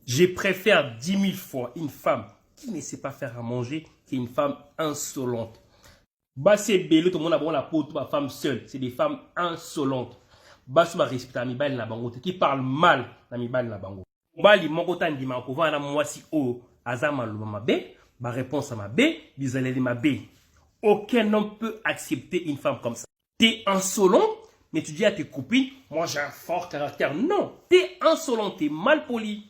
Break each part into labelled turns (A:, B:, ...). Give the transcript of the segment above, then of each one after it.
A: Je préfère 10 000 fois une femme qui ne sait pas faire à manger qu'une femme insolente. Bah c'est belé tout le monde a bon la peau, toute ma femme seule, c'est des femmes insolentes. Bah sur ma respect ami bal na bango qui parle mal na mi bal na bango. Bah li mon kotan di ma ko va na moi si o azama lo ma be, ba réponse à ma be, bizalé ma be. Aucun homme peut accepter une femme comme ça. T'es insolent, mais tu dis à tes copines, moi j'ai un fort caractère. Non, t'es insolent, t'es mal poli.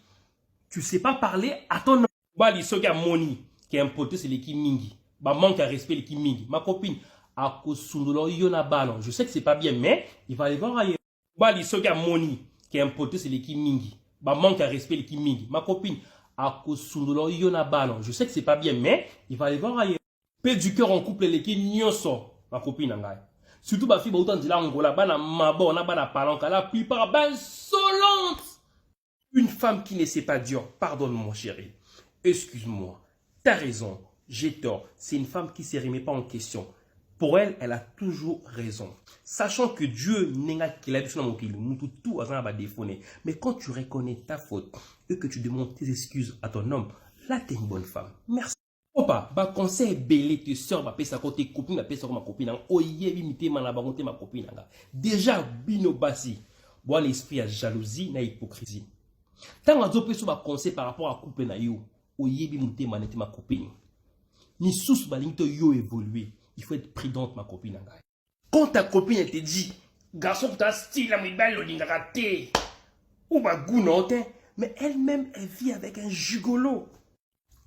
A: Tu sais pas parler à ton homme. Bah li soga moni qui est un poteau c'est l'équipe mingi. Bah manque à respect l'équipe mingi. Ma copine a kosundolo yona ballon. Je sais que c'est pas bien mais il va aller voir ailleurs. Bah li soga moni qui est un poteau c'est l'équipe mingi. Bah manque à respect l'équipe mingi. Ma copine a kosundolo yona ballon. Je sais que c'est pas bien mais il va aller voir ailleurs. Paix du cœur en couple l'équipe nyoso. Ma copine ngai. Surtout ma fille ba autant de la ngola bana mabo na bana palanka la plupart ba insolente. Une femme qui ne sait pas dire pardonne mon chéri, excuse-moi, t'as raison, j'ai tort. C'est une femme qui ne se remet pas en question. Pour elle, elle a toujours raison. Sachant que Dieu n'est qu'il a sur mon tout à défaut. Mais quand tu reconnais ta faute et que tu demandes tes excuses à ton homme, là t'es une bonne femme. Merci. Opa, ba conseil belé tes soeurs, ba pesa côté copine, ba pesa ma copine. Oye bimité ma bagonté ma copine. Déjà bino basi. Bon l'esprit à jalousie na hypocrisie. Tant que tu as conseil par rapport à couple na yo, oyebi monté manete ma copine. Ni sous balingto yo évoluer, il faut être prudente ma copine. Quand ta copine elle te dit, garçon ta style la mi belle l'ingaraté ou ba gounote, mais elle-même elle vit avec un gigolo.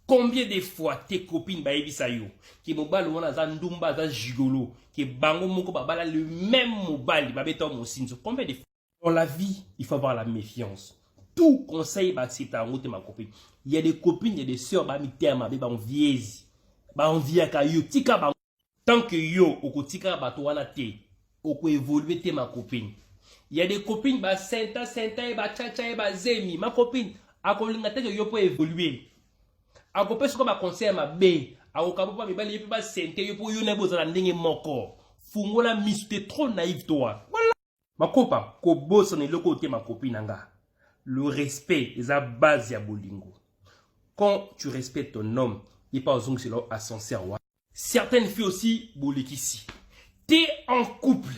A: Combien de fois tes copines ba ebisa yo, qui mobile wana za ndumba za gigolo, qui bango moko ba bala le même mobile ba beto mo sinzo. Combien de fois dans la vie, il faut avoir la méfiance. Tout conseil va accepter en route ma copine. Il y a des copines, il y a des sœurs bah mi terme bah on viezi. Bah on via ka yo tika ba tant que yo oko tika ba to wana te. Oko évoluer te ma copine. Il y a des copines bah senta et bah cha bah zemi ma copine. Akolinga te yo pour évoluer. Akope ce que ma conseil ma be. Akokapo pa mi ba lipi ba sente yo pour yo ne bozala ndenge moko. Fungola miste trop naïve toi. Voilà. Ma copa, ko boss ne loko te ma copine nga. Le respect est la base de bolingo. Quand tu respectes ton homme, il n'est pas aux ongles à son cerveau. Certaines filles aussi, bolikisi. Tu es en couple,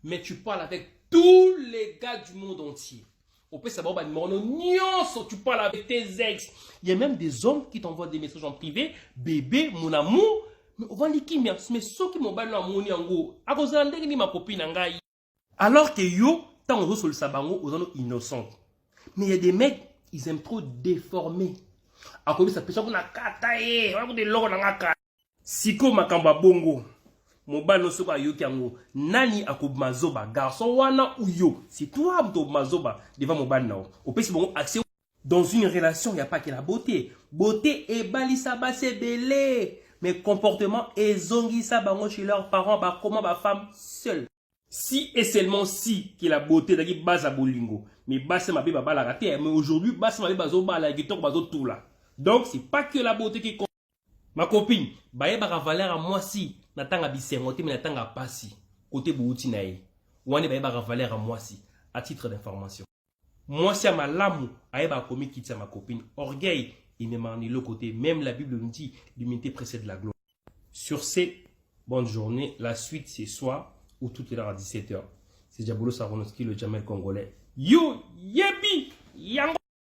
A: mais tu parles avec tous les gars du monde entier. On peut savoir, tu parles avec tes ex. Il y a même des hommes qui t'envoient des messages en privé. Bébé, mon amour. Mais on va les qui, mais ceux qui m'ont balle en mon yango. À cause de ma copine. Alors que yo, tant on reçoit le sabango aux gens innocents. Mais il y a des mecs, ils aiment trop déformer. A cause de ça, personne n'a kataye, on a des logos dans la carte. Siko makamba bongo, mobile no soba yokiango, nani akob mazoba, garçon wana ou yo. C'est toi mto mazoba devant mobile nao. Au plus bon accès. Dans une relation, il n'y a pas que la beauté. Beauté et balisa c'est belé. Mais comportement et zongisa bango chez leurs parents, bah comment ma femme seule. Si et seulement si que la beauté d'agi base à bolingo. Mais base ma bébé bala raté. Mais aujourd'hui, base ma bébé bazo bala guitar bazo tout là. Donc c'est pas que la beauté qui compte. Ma copine, baye ba valeur à moi si. Natanga bisengote mais natanga pasi. Côté bouti nae. Wane baye ba valeur à moi si. À titre d'information. Moi si à ma lamu, aye ba commis quitte ma copine. Orgueil, il me marne le côté. Même la Bible nous dit, l'humilité précède la gloire. Sur ces, bonne journée. La suite c'est soir ou tout est l'heure à 17h. C'est Diabolo Saronoski, le Jamel congolais. Yo, yebi, yango.